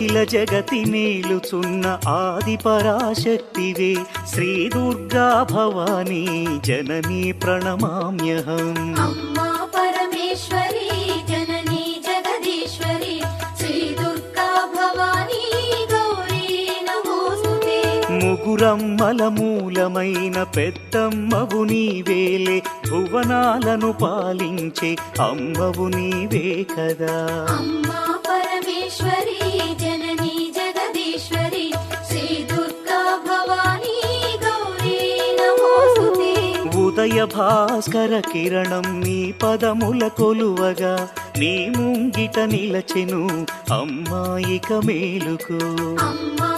అఖిల జగతి మేలుచున్న ఆది పరాశక్తివే శ్రీ దుర్గా భవానీ జననీ ప్రణమామ్యహం. అమ్మా పరమేశ్వరి జననీ జగదీశ్వరి శ్రీ దుర్గా భవానీ గౌరీ నమోస్తుతే. ముగురమ్మల మూలమైన పెద్దమ్మవు నీవేలే భువనాలను పాలించే అమ్మవు నీవే కదా. అమ్మా పరమేశ్వరి జననీ జగదీశ్వరి శ్రీ దుర్గా భవానీ గౌరీ నమోస్తుతే. ఉదయ భాస్కర కిరణం నీ పదముల కొలువగా నీ ముంగిట నిలచెను అమ్మాయిక మేలుకు. అమ్మా